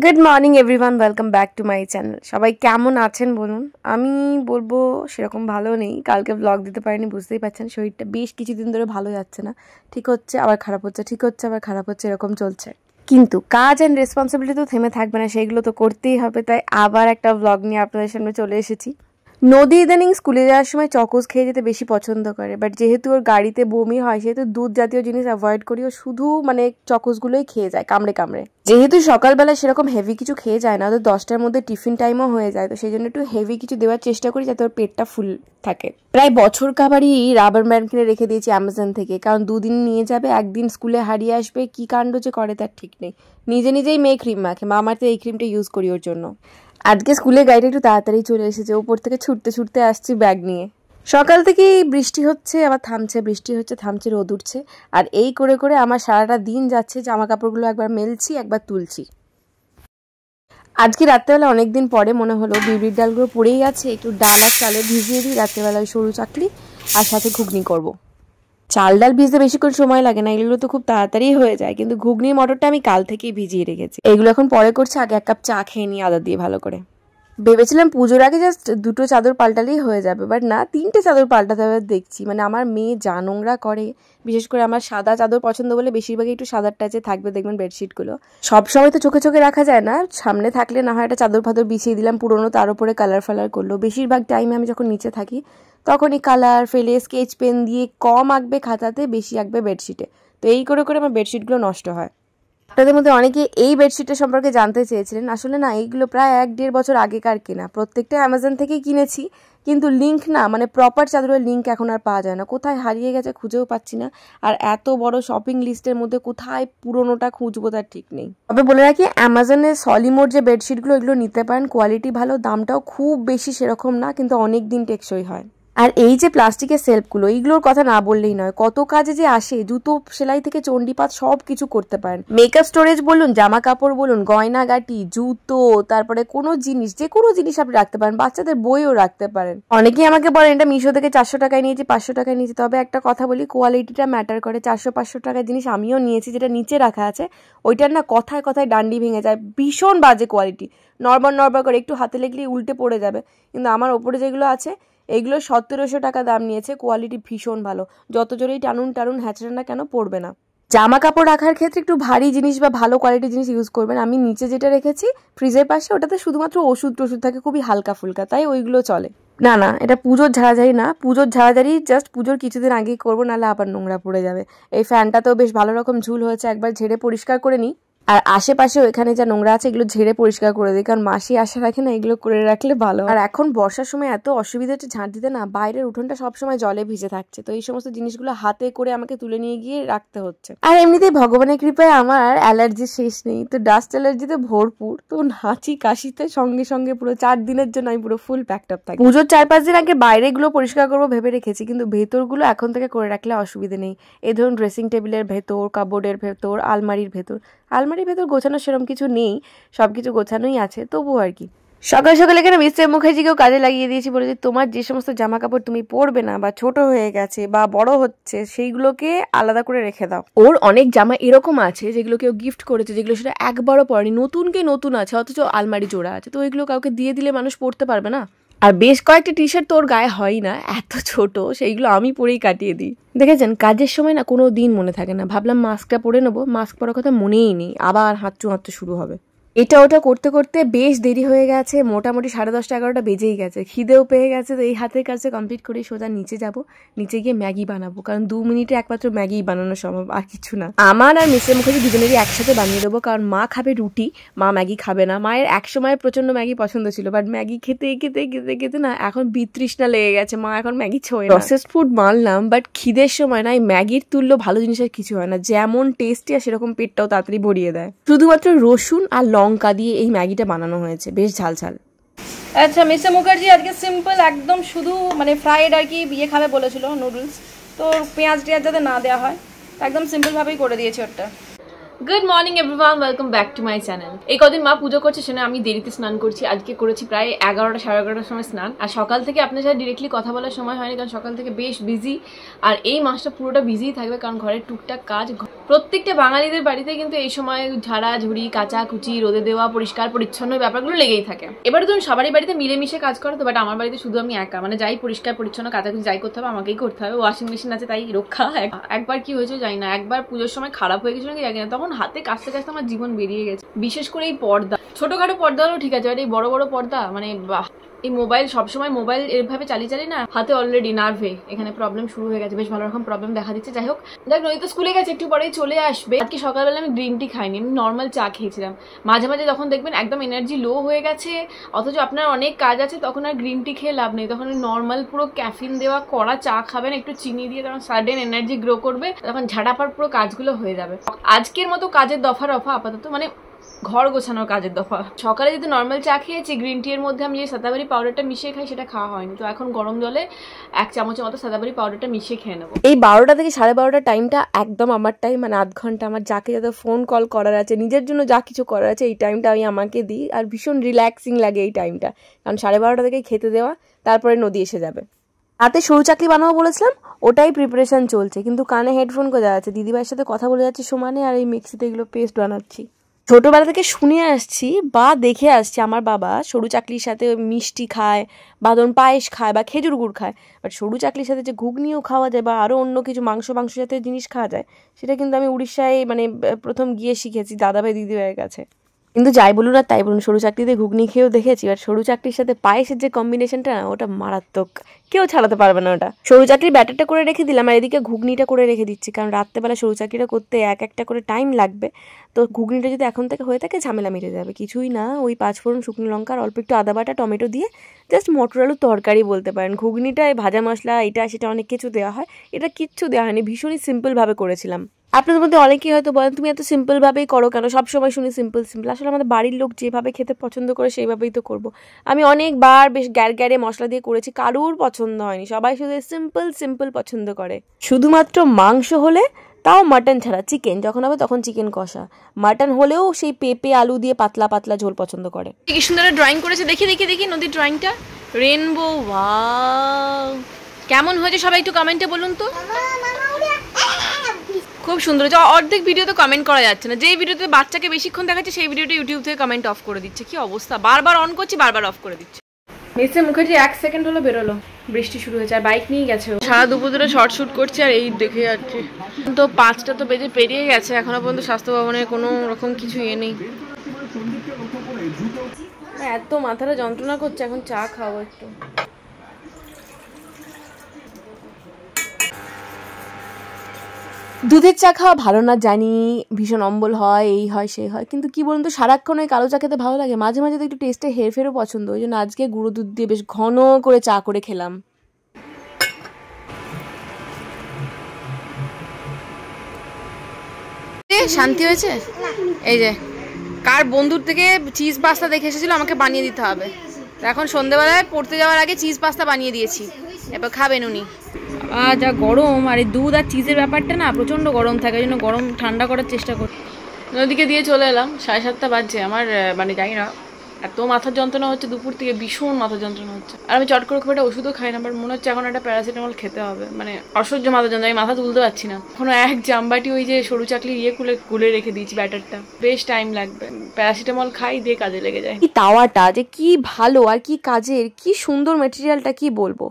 Good morning everyone, welcome back to my channel. সবাই কেমন আছেন বলুন? আমি বলবো সেরকম ভালো নেই। কালকে ব্লগ দিতে পারিনি, বুঝতেই পারছেন। শরীরটা বেশ কিছুদিন ধরে ভালো যাচ্ছে না। ঠিক হচ্ছে আবার খারাপ হচ্ছে, ঠিক হচ্ছে আবার খারাপ হচ্ছে, এরকম চলছে। কিন্তু কাজ অ্যান্ড রেসপন্সিবিলিটি তো থেমে থাকবে না, সেগুলো তো করতেই হবে। তাই আবার একটা ব্লগ নিয়ে আপনাদের সামনে চলে এসেছি। নদী ইদানিং স্কুলে যাওয়ার সময় চকোস খেয়ে যেতে বেশি পছন্দ করে, বাট যেহেতু ওর গাড়িতে বমি হয় সেহেতু দুধ জাতীয় জিনিস অ্যাভয়েড করি। ও শুধু চকোসগুলোই খেয়ে যায় কামড়ে কামড়ে। যেহেতু সকালবেলা সেরকম হেভি কিছু খেয়ে যায় না, ওদের 10টার মধ্যে টিফিন টাইমও হয়ে যায়, তো সেই জন্য একটু হেভি কিছু দেওয়ার চেষ্টা করি যাতে ওর পেটটা ফুল থাকে। প্রায় বছর কাবারই রাবার ব্যান্ড কিনে রেখে দিয়েছি অ্যামাজন থেকে, কারণ দুদিন নিয়ে যাবে, একদিন স্কুলে হারিয়ে আসবে, কি কাণ্ড যে করে তার ঠিক নেই। নিজে নিজেই মেয়ে ক্রিম মাখে, মা আমার তো এই ক্রিমটা ইউজ করি ওর জন্য। আজকে স্কুলের গাড়িটা একটু তাড়াতাড়ি চলে এসেছে, উপর থেকে ছুটতে ছুটতে আসছি ব্যাগ নিয়ে। সকাল থেকেই বৃষ্টি হচ্ছে আবার থামছে, বৃষ্টি হচ্ছে থামছে, রোদ উঠছে, আর এই করে করে আমার সারাটা দিন যাচ্ছে। জামা কাপড়গুলো একবার মেলছি একবার তুলছি। আজকে রাত্রেবেলা অনেকদিন পরে মনে হলো বিউলির ডালগুলো পড়েই আছে, একটু ডাল আর চালে ভিজিয়ে দিই, রাত্রেবেলা ওই সরু চাকলি আর সাথে ঘুগনি করব। চাল ডাল ভিজতে বেশিক্ষণ সময় লাগে না, এগুলো তো খুব তাড়াতাড়ি হয়ে যায়, কিন্তু ঘুগনি মটরটা আমি কাল থেকেই ভিজিয়ে রেখেছি। এগুলো এখন পরে করছি, আগে 1 কাপ চা খেয়ে নিই আদা দিয়ে ভালো করে। ভেবেছিলাম পুজোর আগে জাস্ট 2টো চাদর পাল্টালেই হয়ে যাবে, বাট না, 3টে চাদর পাল্টাতে হবে। দেখছি আমার মেয়ে যা নোংরা করে, বিশেষ করে আমার সাদা চাদর পছন্দ বলে বেশিরভাগই একটু সাদার টাচে থাকবে দেখবেন বেডশিটগুলো। সব সময় তো চোখে চোখে রাখা যায় না, সামনে থাকলে না হয় একটা চাদর ফাদর বিছিয়ে দিলাম পুরোনো, তার উপরে কালার ফালার করলো। বেশিরভাগ টাইমে আমি যখন নিচে থাকি তখনই কালার ফেলে স্কেচ পেন দিয়ে কম আঁকবে খাতাতে, বেশি আঁকবে বেডশিটে, তো এই করে করে আমার বেডশিটগুলো নষ্ট হয়। আপনাদের মধ্যে অনেকে এই বেডশিটের সম্পর্কে জানতে চেয়েছিলেন। আসলে না, এইগুলো প্রায় 1-1.5 বছর আগেকার কেনা, প্রত্যেকটা অ্যামাজন থেকেই কিনেছি, কিন্তু লিঙ্ক না, প্রপার চাদরের লিঙ্ক এখন আর পাওয়া যায় না, কোথায় হারিয়ে গেছে খুঁজেও পাচ্ছি না। আর এত বড় শপিং লিস্টের মধ্যে কোথায় পুরোনোটা খুঁজবো তার ঠিক নেই। তবে বলে রাখি, অ্যামাজনের সলিমোর যে বেডশিটগুলো, এগুলো নিতে পারেন, কোয়ালিটি ভালো, দামটাও খুব বেশি সেরকম না, কিন্তু অনেক দিন টেকসই হয়। আর এই যে প্লাস্টিকের সেলফগুলো, এইগুলোর কথা না বললেই নয়, কত কাজে যে আসে। জুতো সেলাই থেকে চণ্ডীপাত সব কিছু করতে পারেন। মেকআপ স্টোরেজ বলুন, জামা কাপড় বলুন, গয়নাগাটি, জুতো, তারপরে কোনো জিনিস, যে কোনো জিনিস আপনি রাখতে পারেন, বাচ্চাদের বইও রাখতে পারেন। অনেকেই আমাকে বলেন এটা মিশো থেকে 400 টাকায় নিয়েছি, 500 টাকায় নিয়েছি। তবে একটা কথা বলি, কোয়ালিটিটা ম্যাটার করে। 400-500 টাকার জিনিস আমিও নিয়েছি, যেটা নিচে রাখা আছে ওইটার না কথায় কথায় ডান্ডি ভেঙে যায়, ভীষণ বাজে কোয়ালিটি। নরমাল নরমাল করে একটু হাতে লেগলেই উল্টে পড়ে যাবে। কিন্তু আমার ওপরে যেগুলো আছে এগুলো 1700 টাকা দাম নিয়েছে, কোয়ালিটি ভীষণ ভালো। যত জোরেই টানুন টানুন হ্যাচড়ে না কেন, পড়বে না। জামা কাপড় রাখার ক্ষেত্রে একটু ভারী জিনিস বা ভালো কোয়ালিটির জিনিস ইউজ করবেন। আমি নিচে যেটা রেখেছি ফ্রিজের পাশে, ওটাতে শুধুমাত্র ওষুধ টষুধ থাকে, খুবই হালকা ফুলকা, তাই ওইগুলো চলে। না না, এটা পুজোর ঝাড়াঝাড়ি না, পুজোর ঝাড়াঝাড়ি জাস্ট পুজোর কিছুদিন আগেই করবো, নাহলে আবার নোংরা পড়ে যাবে। এই ফ্যানটাতেও বেশ ভালো রকম ঝুল হয়েছে, একবার ঝেড়ে পরিষ্কার করে নিই। আর আশেপাশে এখানে যা নোংরা আছে এগুলো ঝেড়ে পরিষ্কার করে দিই, কারণ মাসি আশা রাখে না, এগুলো করে রাখলে ভালো। আর এখন বর্ষার সময় এত অসুবিধা হচ্ছে ঝাঁট দিতে, না বাইরের উঠোনটা সবসময় জলে ভিজে থাকছে, তো এই সমস্ত জিনিসগুলো হাতে করে আমাকে তুলে নিয়ে গিয়ে রাখতে হচ্ছে। আর এমনিতেই ভগবানের কৃপায় আমার অ্যালার্জি শেষ নেই, তো ডাস্ট অ্যালার্জিতে ভরপুর, তো হাঁচি কাশিতে সঙ্গে সঙ্গে পুরো 4 দিনের জন্য আমি পুরো ফুল প্যাকড আপ থাকি। পুজোর 4-5 দিন আগে বাইরেগুলো পরিষ্কার করবো ভেবে রেখেছি, কিন্তু ভেতরগুলো এখন থেকে করে রাখলে অসুবিধে নেই। এই ধরুন ড্রেসিং টেবিলের ভেতর, কাবোর্ডের ভেতর, আলমারির ভেতর গোছানো সেরকম কিছু নেই, সবকিছু গোছানোই আছে, তবুও আর কি। সকাল সকাল এখানে মিস্টার মুখার্জিকেও কাজে লাগিয়ে দিয়েছি, বলে যে তোমার যে সমস্ত জামা কাপড় তুমি পরবে না বা ছোট হয়ে গেছে বা বড় হচ্ছে, সেইগুলোকে আলাদা করে রেখে দাও। ওর অনেক জামা এরকম আছে যেগুলো কেউ গিফট করেছে, যেগুলো সেটা একবারও পরেনি, নতুনকে নতুন আছে, অথচ আলমারি জোড়া আছে, তো ওইগুলো কাউকে দিয়ে দিলে মানুষ পরতে পারবে না। আর বেশ কয়েকটা টি শার্ট তোর গায়ে হয় না, এত ছোট, সেইগুলো আমি পরেই কাটিয়ে দিই। দেখেছেন, কাজের সময় না কোনো দিন মনে থাকে না, ভাবলাম মাস্কটা পরে নেবো, মাস্ক পরার কথা মনেই নেই, আবার হাঁচু হাঁচু শুরু হবে। এটা ওটা করতে করতে বেশ দেরি হয়ে গেছে, মোটামুটি 10:30-11টা বেজেই গেছে, খিদেও পেয়ে গেছে, তো এই হাতের কাছে কমপ্লিট করে সোজা নিচে যাব, নিচে গিয়ে ম্যাগি বানাবো, কারণ 2 মিনিটে একমাত্র ম্যাগি বানানো সম্ভব, আর কিছু না। আমার আর মিস্টার মুখার্জি দুজনেরই একসাথে বানিয়ে দেবো, কারণ মা খাবে রুটি, মা ম্যাগি খাবে না। মায়ের এক সময় প্রচন্ড ম্যাগি পছন্দ ছিল, বাট ম্যাগি খেতে খেতে খেতে খেতে না এখন বিতৃষ্ণা লেগে গেছে, মা এখন ম্যাগি ছোঁয় না। প্রসেসড ফুড মানলাম, বাট খিদের সময় না এই ম্যাগির তুল্য ভালো জিনিসের কিছু হয় না, যেমন টেস্টি আর সেরকম পেটটাও তাড়াতাড়ি ভরিয়ে দেয়। শুধুমাত্র রসুন আর লঙ্কা দিয়ে এই ম্যাগিটা বানানো হয়েছে, বেশ ঝাল ঝাল। আচ্ছা, মিস্টার মুখার্জি আজকে সিম্পল একদম, শুধু ফ্রাইড আর কি বিয়ে খাবে বলেছিল, নুডলস, তো পেঁয়াজ টেয়াজ যাতে না দেওয়া হয়, একদম সিম্পলভাবেই করে দিয়েছি ওটা। Good morning everyone, welcome back to my channel. এই কদিন মা পুজো করছে, সেটা আমি দেরিতে স্নান করছি। আজকে করেছি প্রায় 11টা সাড়ে 11টার সময় স্নান। আর সকাল থেকে আপনার সাথে ডিরেক্টলি কথা বলার সময় হয়নি, কারণ সকাল থেকে বেশ বিজি। আর এই মাসটা পুরোটা বিজিই থাকবে, কারণ ঘরের টুকটাক কাজ প্রত্যেকটা বাঙালিদের বাড়িতে কিন্তু এই সময় ঝাড়া ঝুড়ি, কাঁচা কুচি, রোদে দেওয়া, পরিষ্কার পরিচ্ছন্ন ব্যাপারগুলো লেগেই থাকে। এবার ধরুন সবারই বাড়িতে মিলেমিশে কাজ করে তো, বাট আমার বাড়িতে শুধু আমি একা, মানে যাই পরিষ্কার পরিচ্ছন্ন কাচাকুচি যাই করতে হবে আমাকেই করতে হবে। ওয়াশিং মেশিন আছে তাই রক্ষা। একবার কি হয়েছে জানি না, একবার পুজোর সময় খারাপ হয়ে গেছিল নাকি জানি না, তখন হাতে কাচতে কাচতে আমার জীবন বেরিয়ে গেছে। বিশেষ করে এই পর্দা, ছোটখাটো পর্দা হলেও ঠিক আছে, আর এই বড় বড় পর্দা মানে এই মোবাইল, সবসময় মোবাইল এভাবে চালিয়ে না হাতে অলরেডি নার্ভে এখানে প্রবলেম শুরু হয়ে গেছে, বেশ ভালো রকম প্রবলেম দেখা দিচ্ছে। যাই হোক, দেখ নদী তো স্কুলে গেছে, একটু পরেই চলে আসবে। আজকে সকালবেলা আমি গ্রিন টি খাইনি, আমি নর্মাল চা খেয়েছিলাম। মাঝে মাঝে যখন দেখবেন একদম এনার্জি লো হয়ে গেছে, অথচ আপনার অনেক কাজ আছে, তখন আর গ্রিন টি খেয়ে লাভ নেই। তখন নর্মাল পুরো ক্যাফিন দেওয়া কড়া চা খাবেন একটু চিনি দিয়ে, তখন সাডেন এনার্জি গ্রো করবে, তখন ঝাড়াপার পুরো কাজগুলো হয়ে যাবে। আজকের মতো কাজের দফা রফা আপাতত, মানে ঘর গোছানোর কাজের দফা। সকালে যদি নর্মাল চা খেয়েছি, গ্রিন টি এর মধ্যে আমি যে সাদাবারি পাউডারটা মিশিয়ে খাই সেটা খাওয়া হয়নি, তো এখন গরম জলে 1 চামচের মতো সাদাবারি পাউডারটা মিশিয়ে খেয়ে নেবো। এই 12টা থেকে 12:30 টাইমটা একদম আমার টাইম, মানে আধ ঘন্টা আমার যাকে যাতে ফোন কল করার আছে, নিজের জন্য যা কিছু করার আছে, এই টাইমটা আমি আমাকে দিই। আর ভীষণ রিল্যাক্সিং লাগে এই টাইমটা, কারণ 12:30 থেকে খেতে দেওয়া, তারপরে নদী এসে যাবে। হাতে সরু চাকলি বানাবো বলেছিলাম, ওটাই প্রিপারেশন চলছে, কিন্তু কানে হেডফোন কোজা আছে, দিদিভাইয়ের সাথে কথা বলে যাচ্ছি সমানে, আর এই মিক্সিতে এগুলো পেস্ট বানাচ্ছি। ছোটবেলা থেকে শুনে আসছি বা দেখে আসছি আমার বাবা সরু চাকলির সাথে মিষ্টি খায়, বা ধরুন পায়েস খায়, বা খেজুর গুড় খায়। বাট সরু চাকলির সাথে যে ঘুগনিও খাওয়া যায়, বা আরও অন্য কিছু মাংস জাতীয় জিনিস খাওয়া যায়, সেটা কিন্তু আমি উড়িষ্যায় মানে প্রথম গিয়ে শিখেছি দাদাভাই দিদিভাইয়ের কাছে। কিন্তু যাই বলুন আর তাই বলুন, সরু চাকলিতে ঘুগনি খেয়েও দেখেছি, আর সরু চাকলির সাথে পায়েসের যে কম্বিনেশনটা না, ওটা মারাত্মক, কেউ ছাড়াতে পারবে না ওটা। সরু চাকলির ব্যাটারটা করে রেখে দিলাম, আর এদিকে ঘুগনিটা করে রেখে দিচ্ছি, কারণ রাত্রেবেলা সরু চাকলিটা করতে একটা করে টাইম লাগবে। তো ঘুগনিটা যদি এখন থেকে হয়ে থাকে ঝামেলা মিটে যাবে। কিছুই না, ওই 5 ফোড়ন, শুকনো লঙ্কা, অল্প একটু আদা বাটা, টমেটো দিয়ে জাস্ট মটর আলুর তরকারি বলতে পারেন। ঘুগনিটায় ভাজা মশলা এটা সেটা অনেক কিছু দেওয়া হয়, এটা কিচ্ছু দেওয়া হয়নি, ভীষণই সিম্পলভাবে করেছিলাম। আপনাদের মধ্যে অনেকেই হয়তো বলেন তুমি এত সিম্পলভাবেই করো কেন, সবসময় শুনি সিম্পল। আসলে আমাদের বাড়ির লোক যেভাবে খেতে পছন্দ করে সেইভাবেই তো করবো। আমি অনেকবার বেশ গ্যারে মশলা দিয়ে করেছি, কারুর পছন্দ হয়নি, সবাই শুধু সিম্পল পছন্দ করে। শুধুমাত্র মাংস হলে, তাও মাটন ছাড়া, চিকেন যখন হবে তখন চিকেন কষা, মাটন হলেও সেই পেঁপে আলু দিয়ে পাতলা পাতলা ঝোল পছন্দ করে। কি সুন্দর ড্রয়িং করেছে, দেখি নদীর ড্রয়িংটা, রেনবো, ওয়াও কেমন হয়েছে সবাই একটু কমেন্টে বলুন তো। খুব সুন্দর হয়েছে। অর্ধেক ভিডিওতে কমেন্ট করা যাচ্ছে না, যেই ভিডিওতে বাচ্চাকে বেশিক্ষণ দেখাচ্ছে সেই ভিডিওটা ইউটিউব থেকে কমেন্ট অফ করে দিচ্ছে। কি অবস্থা, বারবার অন করছি বারবার অফ করে দিচ্ছে। মিসে মুখার্জি 1 সেকেন্ড হলো বেরোলো, বৃষ্টি শুরু হয়েছে, আর বাইক নিয়ে গেছে। সারা দুপুর ধরে শর্ট শুট করছে, আর এই দেখে যাচ্ছে। তো 5টা তো বেজে পেরিয়ে গেছে, এখনো পর্যন্ত স্বাস্থ্য ভবনের কোনো রকম কিছু নেই। এত মাথাটা যন্ত্রণা করছে, এখন চা খাবো একটু। দুধের চা খাওয়া ভালো না জানি, ভীষণ অম্বল হয়, এই হয় সেই হয়, কিন্তু কি বলুন তো, সারাক্ষণ ওই কালো চা খেতে ভালো লাগে, মাঝে মাঝে তো একটু টেস্টে হেরফেরও পছন্দ। ওই জন্য আজকে গুঁড়ো দুধ দিয়ে বেশ ঘন করে চা করে খেলাম। শান্তি হয়েছে। এই যে কার বন্ধুর থেকে চিজ পাস্তা দেখে এসেছিল, আমাকে বানিয়ে দিতে হবে। এখন সন্ধ্যেবেলায় পড়তে যাওয়ার আগে চিজ পাস্তা বানিয়ে দিয়েছি, এবার খাবেন উনি। যা গরম, আর এই দুধ আর চিজের ব্যাপারটা না প্রচণ্ড গরম থাকে, ওই জন্য গরম ঠান্ডা করার চেষ্টা করছি। নদীকে দিয়ে চলে এলাম, 7:30 বাজছে। আমার মানে জানি না এত মাথার যন্ত্রণা হচ্ছে দুপুর থেকে, ভীষণ মাথার যন্ত্রণা হচ্ছে। আর আমি চট করে খুব একটা ওষুধও খাই না, বাট মনে হচ্ছে এখন একটা প্যারাসিটামল খেতে হবে, মানে অসহ্য মাথার যন্ত্রণা, আমি মাথা তুলতে পারছি না। এখনো 1 জামবাটি ওই যে সরু চাকলি গুলে রেখে দিয়েছি ব্যাটারটা, বেশ টাইম লাগবে। প্যারাসিটামল খাই দিয়ে কাজে লেগে যায়। এই তাওয়াটা যে কি ভালো আর কি কাজের, কি সুন্দর মেটেরিয়ালটা, কি বলবো।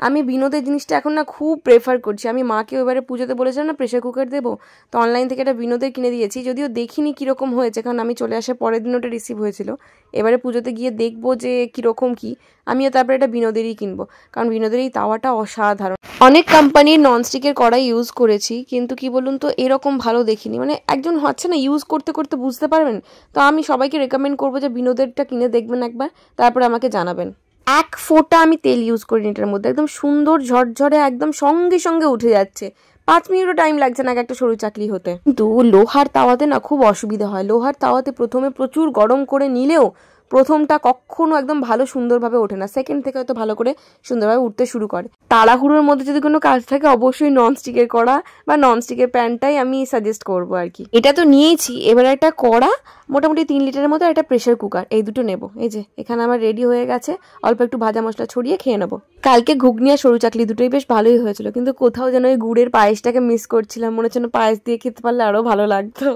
আমি বিনোদের জিনিসটা এখন না খুব প্রেফার করছি। আমি মাকে এবারে পুজোতে বলেছিলাম না প্রেশার কুকার দেবো, তো অনলাইন থেকে একটা বিনোদের কিনে দিয়েছি, যদিও দেখিনি কীরকম হয়েছে, কারণ আমি চলে আসার পরের দিন ওটা রিসিভ হয়েছিল। এবারে পুজোতে গিয়ে দেখবো যে কীরকম কি, আমিও তারপরে এটা বিনোদেরই কিনবো, কারণ বিনোদের এই তাওয়াটা অসাধারণ। অনেক কোম্পানির ননস্টিকের কড়াই ইউজ করেছি, কিন্তু কি বলুন তো এরকম ভালো দেখিনি। মানে একজন হচ্ছে না ইউজ করতে করতে বুঝতে পারবেন, তো আমি সবাইকে রেকমেন্ড করবো যে বিনোদেরটা কিনে দেখবেন একবার, তারপরে আমাকে জানাবেন। 1 ফোঁটা আমি তেল ইউজ করিনি এটার মধ্যে, একদম সুন্দর ঝরঝরে, একদম সঙ্গে সঙ্গে উঠে যাচ্ছে। 5 মিনিটও টাইম লাগছে না একটা সরু চাকলি হতে। কিন্তু লোহার তাওয়াতে না খুব অসুবিধা হয়। লোহার তাওয়াতে প্রথমে প্রচুর গরম করে নিলেও প্রথমটা কখনো একদম ভালো সুন্দরভাবে ওঠে না, সেকেন্ড থেকে হয়তো ভালো করে সুন্দরভাবে উঠতে শুরু করে। তাড়াহুড়োর মধ্যে যদি কোনো কাজ থাকে অবশ্যই ননস্টিকের কড়া বা ননস্টিকের প্যানটাই আমি সাজেস্ট করবো আর কি। এটা তো নিয়েছি, এবার একটা কড়া, মোটামুটি 3 লিটারের মতো, একটা প্রেশার কুকার, এই দুটো নেবো। এই যে এখানে আমার রেডি হয়ে গেছে, অল্প একটু ভাজা মশলা ছড়িয়ে খেয়ে নেবো। কালকে ঘুগনি আর সরু চাকলি দুটোই বেশ ভালোই হয়েছিল, কিন্তু কোথাও যেন ওই গুড়ের পায়েসটাকে মিস করছিলাম, মনে হচ্ছে পায়েস দিয়ে খেতে পারলে আরও ভালো লাগতো।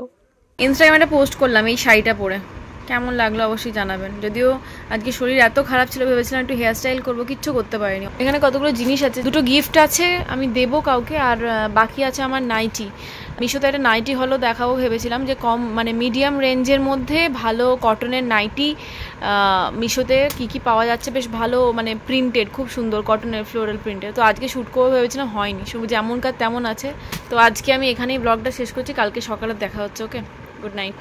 ইনস্টাগ্রামে একটা পোস্ট করলাম এই শাড়িটা পরে, কেমন লাগলো অবশ্যই জানাবেন। যদিও আজকে শরীর এত খারাপ ছিল, ভেবেছিলাম একটু হেয়ার স্টাইল করবো, কিচ্ছু করতে পারিনি। এখানে কতগুলো জিনিস আছে, দুটো গিফট আছে আমি দেবো কাউকে, আর বাকি আছে আমার নাইটি। মিশোতে একটা নাইটি হলো দেখাবো ভেবেছিলাম, যে কম মানে মিডিয়াম রেঞ্জের মধ্যে ভালো কটনের নাইটি মিশোতে কী পাওয়া যাচ্ছে, বেশ ভালো মানে প্রিন্টেড, খুব সুন্দর কটনের ফ্লোরাল প্রিন্টেড। তো আজকে শ্যুট করবো ভেবেছিলাম, হয়নি, শুধু যেমন কাজ তেমন আছে। তো আজকে আমি এখানেই ব্লগটা শেষ করছি, কালকে সকালে দেখা হচ্ছে। ওকে, গুড নাইট।